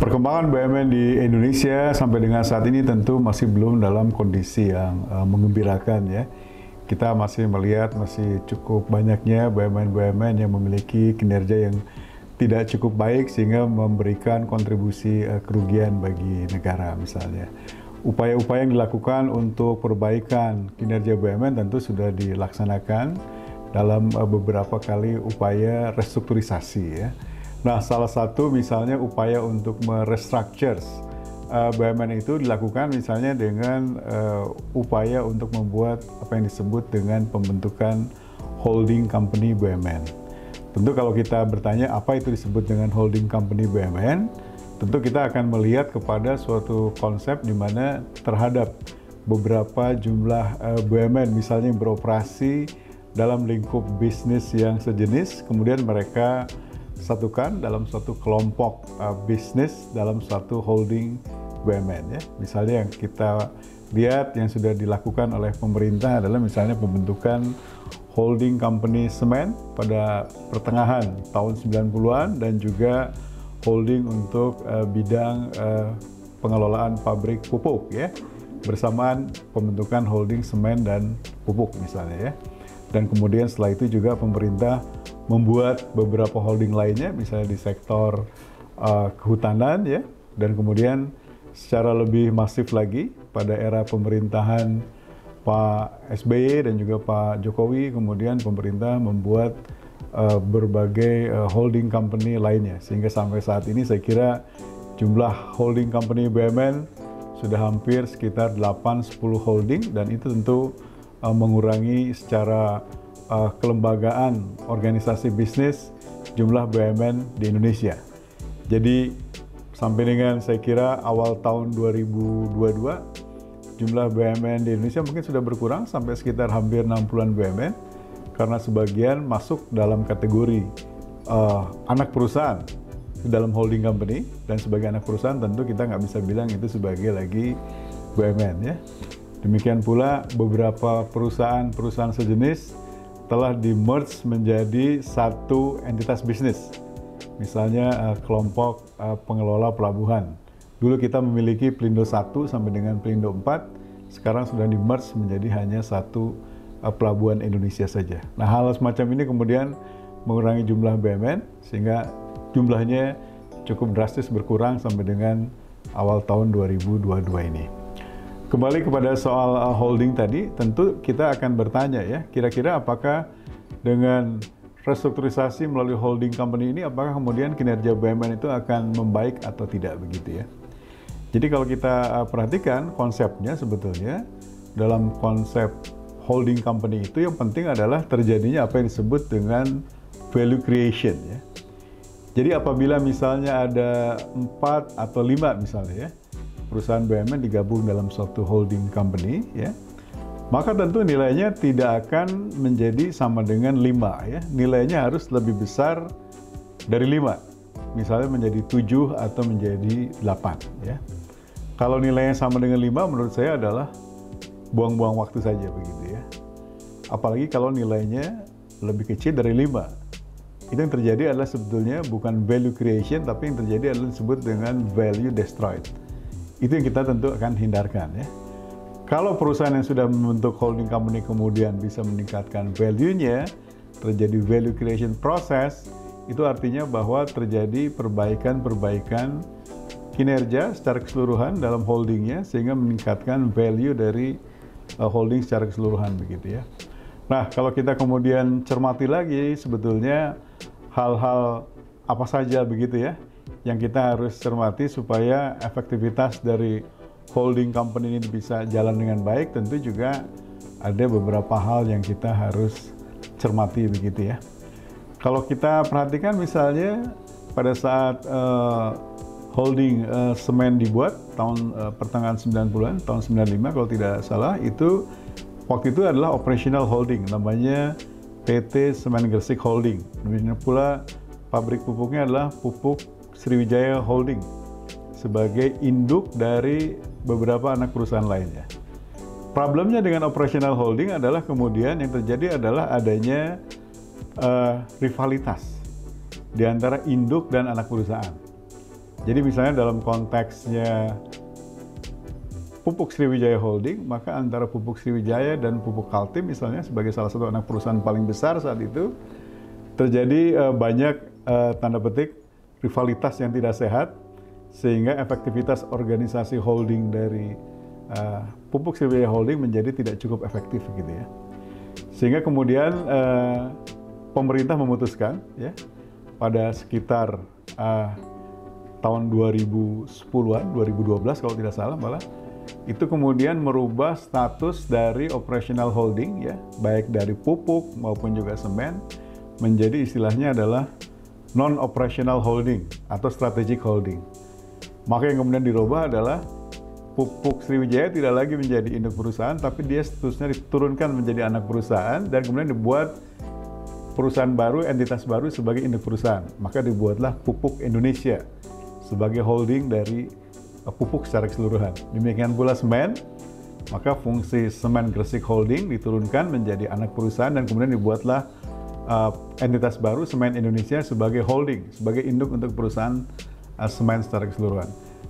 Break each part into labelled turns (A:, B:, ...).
A: Perkembangan BUMN di Indonesia sampai dengan saat ini tentu masih belum dalam kondisi yang menggembirakan ya. Kita masih melihat masih cukup banyaknya BUMN-BUMN yang memiliki kinerja yang tidak cukup baik sehingga memberikan kontribusi kerugian bagi negara misalnya. Upaya-upaya yang dilakukan untuk perbaikan kinerja BUMN tentu sudah dilaksanakan dalam beberapa kali upaya restrukturisasi ya. Nah, salah satu misalnya upaya untuk merestructure BUMN itu dilakukan misalnya dengan upaya untuk membuat apa yang disebut dengan pembentukan holding company BUMN. Tentu kalau kita bertanya apa itu disebut dengan holding company BUMN, tentu kita akan melihat kepada suatu konsep di mana terhadap beberapa jumlah BUMN misalnya yang beroperasi dalam lingkup bisnis yang sejenis, kemudian mereka satukan dalam suatu kelompok bisnis dalam suatu holding BUMN ya. Misalnya yang kita lihat yang sudah dilakukan oleh pemerintah adalah misalnya pembentukan holding company semen pada pertengahan tahun 90-an dan juga holding untuk bidang pengelolaan pabrik pupuk ya. Bersamaan pembentukan holding semen dan pupuk misalnya ya. Dan kemudian setelah itu juga pemerintah membuat beberapa holding lainnya, misalnya di sektor kehutanan ya, dan kemudian secara lebih masif lagi pada era pemerintahan Pak SBY dan juga Pak Jokowi, kemudian pemerintah membuat berbagai holding company lainnya, sehingga sampai saat ini saya kira jumlah holding company BUMN sudah hampir sekitar 8-10 holding, dan itu tentu mengurangi secara kelembagaan organisasi bisnis jumlah BUMN di Indonesia. Jadi sampai dengan saya kira awal tahun 2022 jumlah BUMN di Indonesia mungkin sudah berkurang sampai sekitar hampir 60-an BUMN karena sebagian masuk dalam kategori anak perusahaan dalam holding company, dan sebagai anak perusahaan tentu kita nggak bisa bilang itu sebagai lagi BUMN ya. Demikian pula beberapa perusahaan sejenis telah di-merge menjadi satu entitas bisnis. Misalnya kelompok pengelola pelabuhan. Dulu kita memiliki Pelindo 1 sampai dengan Pelindo 4, sekarang sudah di-merge menjadi hanya satu pelabuhan Indonesia saja. Nah, hal semacam ini kemudian mengurangi jumlah BUMN sehingga jumlahnya cukup drastis berkurang sampai dengan awal tahun 2022 ini. Kembali kepada soal holding tadi, tentu kita akan bertanya ya, kira-kira apakah dengan restrukturisasi melalui holding company ini, apakah kemudian kinerja BUMN itu akan membaik atau tidak begitu ya. Jadi kalau kita perhatikan konsepnya sebetulnya, dalam konsep holding company itu yang penting adalah terjadinya apa yang disebut dengan value creation ya. Jadi apabila misalnya ada 4 atau 5 misalnya ya, perusahaan BUMN digabung dalam suatu holding company ya, maka tentu nilainya tidak akan menjadi sama dengan 5 ya, nilainya harus lebih besar dari 5, misalnya menjadi 7 atau menjadi 8 ya. Kalau nilainya sama dengan 5 menurut saya adalah buang-buang waktu saja begitu ya, apalagi kalau nilainya lebih kecil dari 5. Itu yang terjadi adalah sebetulnya bukan value creation, tapi yang terjadi adalah disebut dengan value destroyed. Itu yang kita tentu akan hindarkan ya. Kalau perusahaan yang sudah membentuk holding company kemudian bisa meningkatkan value-nya, terjadi value creation process, itu artinya bahwa terjadi perbaikan kinerja secara keseluruhan dalam holdingnya sehingga meningkatkan value dari holding secara keseluruhan begitu ya. Nah, kalau kita kemudian cermati lagi sebetulnya hal-hal apa saja begitu ya yang kita harus cermati supaya efektivitas dari holding company ini bisa jalan dengan baik, tentu juga ada beberapa hal yang kita harus cermati begitu ya. Kalau kita perhatikan misalnya pada saat holding semen dibuat tahun pertengahan 90-an, tahun 95 kalau tidak salah, itu waktu itu adalah operational holding, namanya PT Semen Gresik Holding. Demikian pula pabrik pupuknya adalah Pupuk Sriwijaya Holding sebagai induk dari beberapa anak perusahaan lainnya. Problemnya dengan operational holding adalah kemudian yang terjadi adalah adanya rivalitas di antara induk dan anak perusahaan. Jadi misalnya dalam konteksnya Pupuk Sriwijaya Holding, maka antara Pupuk Sriwijaya dan Pupuk Kaltim misalnya sebagai salah satu anak perusahaan paling besar saat itu, terjadi banyak tanda petik rivalitas yang tidak sehat, sehingga efektivitas organisasi holding dari Pupuk Sriwijaya Holding menjadi tidak cukup efektif gitu ya. Sehingga kemudian pemerintah memutuskan ya pada sekitar tahun 2010-an, 2012 kalau tidak salah malah, itu kemudian merubah status dari operational holding ya, baik dari pupuk maupun juga semen, menjadi istilahnya adalah non-operational holding atau strategic holding. Maka yang kemudian dirubah adalah Pupuk Sriwijaya tidak lagi menjadi induk perusahaan, tapi dia statusnya diturunkan menjadi anak perusahaan dan kemudian dibuat perusahaan baru, entitas baru sebagai induk perusahaan. Maka dibuatlah Pupuk Indonesia sebagai holding dari pupuk secara keseluruhan. Demikian pula semen, maka fungsi Semen Gresik Holding diturunkan menjadi anak perusahaan dan kemudian dibuatlah entitas baru Semen Indonesia sebagai holding, sebagai induk untuk perusahaan semen secara keseluruhan.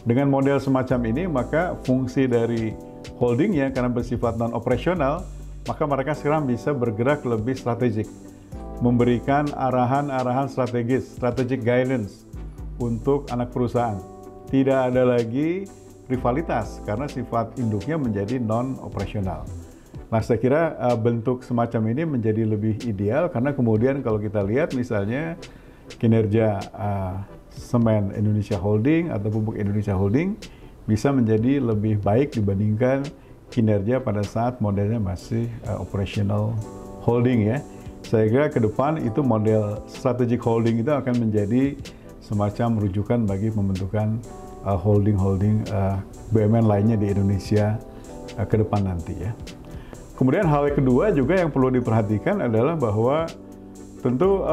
A: Dengan model semacam ini, maka fungsi dari holdingnya karena bersifat non-operasional, maka mereka sekarang bisa bergerak lebih strategik, memberikan arahan-arahan strategis, strategic guidance untuk anak perusahaan. Tidak ada lagi rivalitas karena sifat induknya menjadi non-operasional. Nah, saya kira bentuk semacam ini menjadi lebih ideal karena kemudian kalau kita lihat misalnya kinerja Semen Indonesia Holding atau Pupuk Indonesia Holding bisa menjadi lebih baik dibandingkan kinerja pada saat modelnya masih operational holding ya. Saya kira ke depan itu model strategic holding itu akan menjadi semacam rujukan bagi pembentukan holding-holding BUMN lainnya di Indonesia ke depan nanti ya. Kemudian hal kedua juga yang perlu diperhatikan adalah bahwa tentu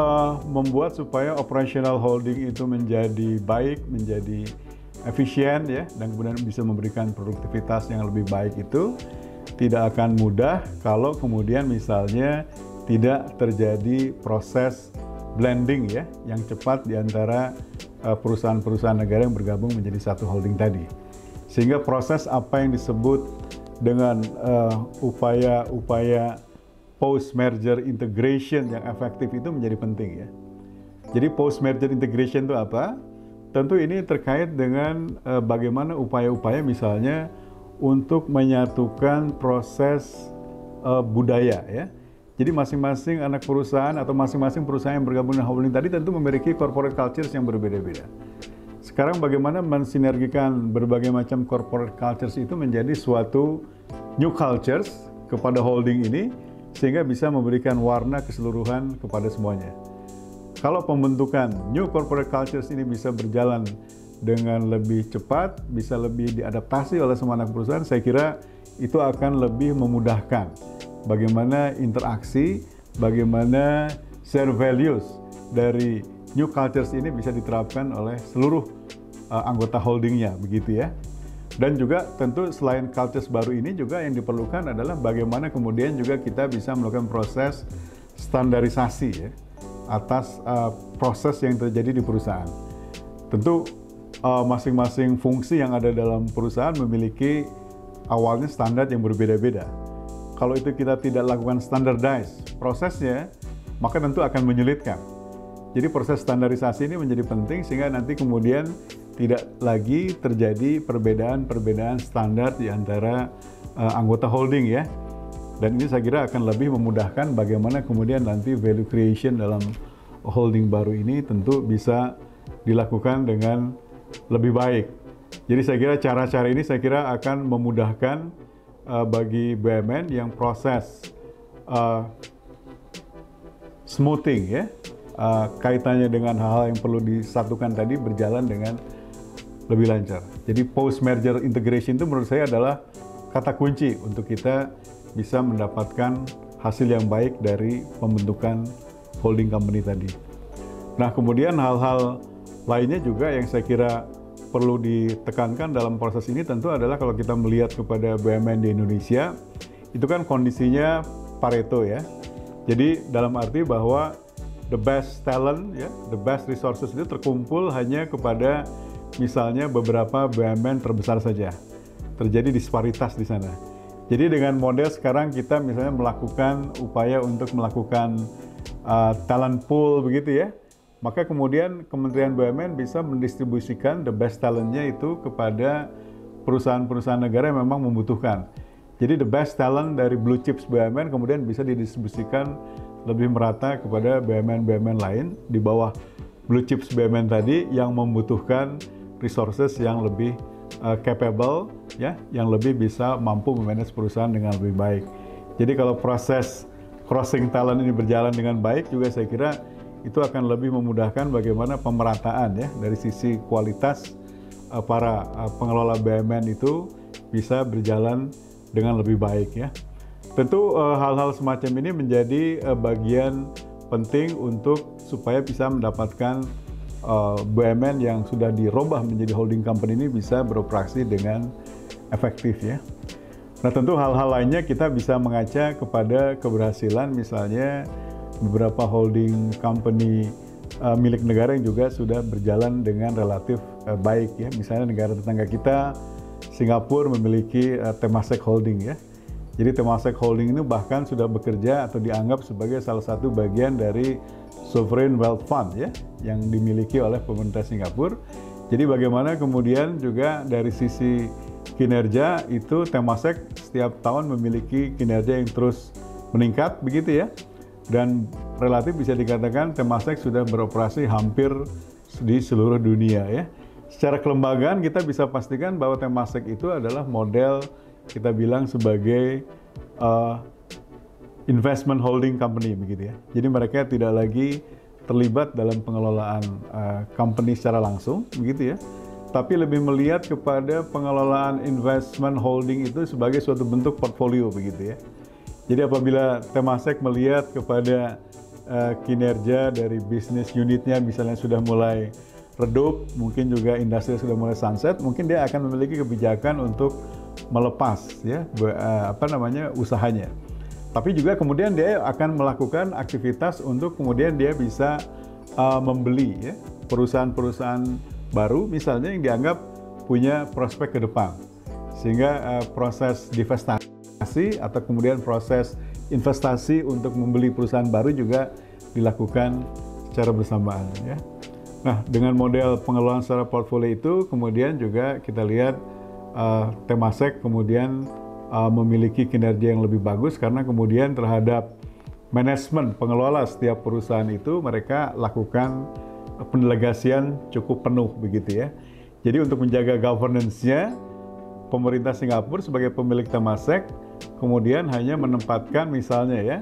A: membuat supaya operational holding itu menjadi baik, menjadi efisien ya, dan kemudian bisa memberikan produktivitas yang lebih baik itu tidak akan mudah kalau kemudian misalnya tidak terjadi proses blending ya yang cepat di antara perusahaan-perusahaan negara yang bergabung menjadi satu holding tadi. Sehingga proses apa yang disebut dengan upaya-upaya post-merger integration yang efektif itu menjadi penting ya. Jadi post-merger integration itu apa? Tentu ini terkait dengan bagaimana upaya-upaya misalnya untuk menyatukan proses budaya ya. Jadi masing-masing anak perusahaan atau masing-masing perusahaan yang bergabung dengan holding tadi tentu memiliki corporate cultures yang berbeda-beda. Sekarang bagaimana mensinergikan berbagai macam corporate cultures itu menjadi suatu new cultures kepada holding ini sehingga bisa memberikan warna keseluruhan kepada semuanya. Kalau pembentukan new corporate cultures ini bisa berjalan dengan lebih cepat, bisa lebih diadaptasi oleh semua anak perusahaan, saya kira itu akan lebih memudahkan bagaimana interaksi, bagaimana share values dari new cultures ini bisa diterapkan oleh seluruh anggota holdingnya, begitu ya. Dan juga tentu selain cultures baru ini juga yang diperlukan adalah bagaimana kemudian juga kita bisa melakukan proses standarisasi ya, atas proses yang terjadi di perusahaan. Tentu masing-masing fungsi yang ada dalam perusahaan memiliki awalnya standar yang berbeda-beda. Kalau itu kita tidak lakukan standardize prosesnya, maka tentu akan menyulitkan. Jadi proses standarisasi ini menjadi penting sehingga nanti kemudian tidak lagi terjadi perbedaan-perbedaan standar di antara anggota holding ya. Dan ini saya kira akan lebih memudahkan bagaimana kemudian nanti value creation dalam holding baru ini tentu bisa dilakukan dengan lebih baik. Jadi saya kira cara-cara ini saya kira akan memudahkan bagi BUMN yang proses smoothing ya, kaitannya dengan hal-hal yang perlu disatukan tadi berjalan dengan lebih lancar. Jadi post-merger integration itu menurut saya adalah kata kunci untuk kita bisa mendapatkan hasil yang baik dari pembentukan holding company tadi. Nah kemudian hal-hal lainnya juga yang saya kira perlu ditekankan dalam proses ini tentu adalah kalau kita melihat kepada BUMN di Indonesia, itu kan kondisinya Pareto ya. Jadi dalam arti bahwa the best talent, ya, the best resources itu terkumpul hanya kepada misalnya beberapa BUMN terbesar saja. Terjadi disparitas di sana. Jadi dengan model sekarang kita misalnya melakukan upaya untuk melakukan talent pool begitu ya, maka kemudian Kementerian BUMN bisa mendistribusikan the best talentnya itu kepada perusahaan-perusahaan negara yang memang membutuhkan. Jadi the best talent dari blue chips BUMN kemudian bisa didistribusikan lebih merata kepada BUMN-BUMN lain di bawah blue chips BUMN tadi yang membutuhkan resources yang lebih capable ya, yang lebih bisa mampu memanage perusahaan dengan lebih baik. Jadi kalau proses crossing talent ini berjalan dengan baik juga saya kira itu akan lebih memudahkan bagaimana pemerataan ya dari sisi kualitas para pengelola BUMN itu bisa berjalan dengan lebih baik ya. Tentu hal-hal semacam ini menjadi bagian penting untuk supaya bisa mendapatkan BUMN yang sudah dirubah menjadi holding company ini bisa beroperasi dengan efektif ya. Nah tentu hal-hal lainnya kita bisa mengaca kepada keberhasilan misalnya beberapa holding company milik negara yang juga sudah berjalan dengan relatif baik ya. Misalnya negara tetangga kita Singapura memiliki Temasek Holding ya. Jadi Temasek Holding ini bahkan sudah bekerja atau dianggap sebagai salah satu bagian dari Sovereign Wealth Fund ya, yang dimiliki oleh pemerintah Singapura. Jadi bagaimana kemudian juga dari sisi kinerja itu Temasek setiap tahun memiliki kinerja yang terus meningkat begitu ya. Dan relatif bisa dikatakan Temasek sudah beroperasi hampir di seluruh dunia ya. Secara kelembagaan kita bisa pastikan bahwa Temasek itu adalah model kita bilang sebagai investment holding company begitu ya. Jadi mereka tidak lagi terlibat dalam pengelolaan company secara langsung begitu ya. Tapi lebih melihat kepada pengelolaan investment holding itu sebagai suatu bentuk portfolio begitu ya. Jadi apabila Temasek melihat kepada kinerja dari bisnis unitnya misalnya sudah mulai redup, mungkin juga industri sudah mulai sunset, mungkin dia akan memiliki kebijakan untuk melepas ya usahanya. Tapi juga kemudian dia akan melakukan aktivitas untuk kemudian dia bisa membeli ya perusahaan-perusahaan baru misalnya yang dianggap punya prospek ke depan. Sehingga proses divestasi atau kemudian proses investasi untuk membeli perusahaan baru juga dilakukan secara bersamaan ya. Nah, dengan model pengelolaan secara portfolio itu kemudian juga kita lihat Temasek kemudian memiliki kinerja yang lebih bagus karena kemudian terhadap manajemen pengelola setiap perusahaan itu mereka lakukan pendelegasian cukup penuh begitu ya. Jadi untuk menjaga governance-nya pemerintah Singapura sebagai pemilik Temasek kemudian hanya menempatkan misalnya ya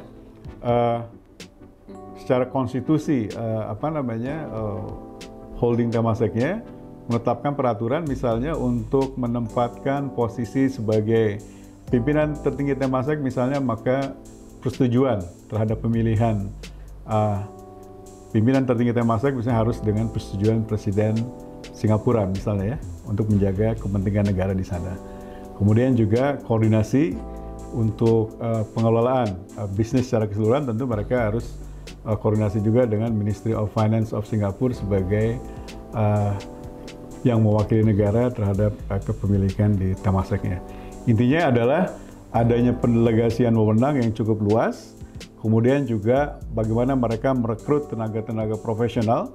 A: secara konstitusi holding Temaseknya menetapkan peraturan misalnya untuk menempatkan posisi sebagai pimpinan tertinggi Temasek misalnya, maka persetujuan terhadap pemilihan pimpinan tertinggi Temasek misalnya harus dengan persetujuan Presiden Singapura misalnya ya, untuk menjaga kepentingan negara di sana. Kemudian juga koordinasi untuk pengelolaan bisnis secara keseluruhan, tentu mereka harus koordinasi juga dengan Ministry of Finance of Singapura sebagai yang mewakili negara terhadap kepemilikan di Temaseknya. Intinya adalah adanya pendelegasian wewenang yang cukup luas, kemudian juga bagaimana mereka merekrut tenaga-tenaga profesional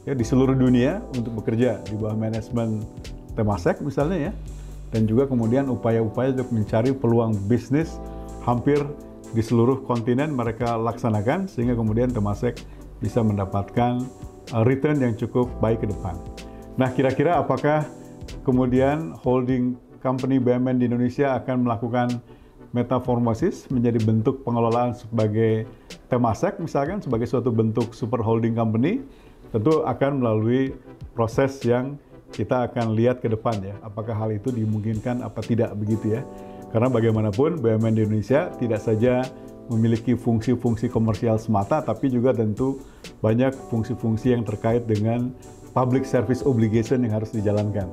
A: ya di seluruh dunia untuk bekerja di bawah manajemen Temasek misalnya ya, dan juga kemudian upaya-upaya untuk mencari peluang bisnis hampir di seluruh kontinen mereka laksanakan sehingga kemudian Temasek bisa mendapatkan return yang cukup baik ke depan. Nah, kira-kira apakah kemudian holding company BUMN di Indonesia akan melakukan metamorfosis menjadi bentuk pengelolaan sebagai Temasek misalkan sebagai suatu bentuk super holding company? Tentu akan melalui proses yang kita akan lihat ke depan ya, apakah hal itu dimungkinkan apa tidak begitu ya. Karena bagaimanapun BUMN di Indonesia tidak saja memiliki fungsi-fungsi komersial semata, tapi juga tentu banyak fungsi-fungsi yang terkait dengan public service obligation yang harus dijalankan.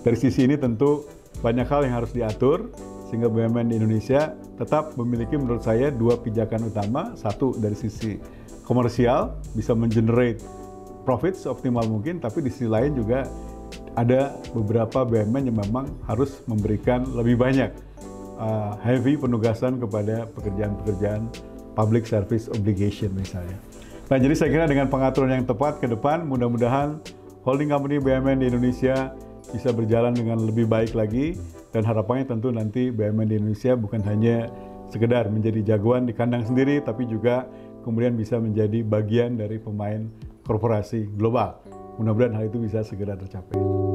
A: Dari sisi ini tentu banyak hal yang harus diatur, sehingga BUMN di Indonesia tetap memiliki menurut saya dua pijakan utama. Satu dari sisi komersial, bisa mengenerate profit seoptimal mungkin, tapi di sisi lain juga ada beberapa BUMN yang memang harus memberikan lebih banyak heavy penugasan kepada pekerjaan-pekerjaan public service obligation misalnya. Nah, jadi saya kira dengan pengaturan yang tepat ke depan, mudah-mudahan holding company BUMN di Indonesia bisa berjalan dengan lebih baik lagi, dan harapannya tentu nanti BUMN di Indonesia bukan hanya sekedar menjadi jagoan di kandang sendiri, tapi juga kemudian bisa menjadi bagian dari pemain korporasi global. Mudah-mudahan hal itu bisa segera tercapai.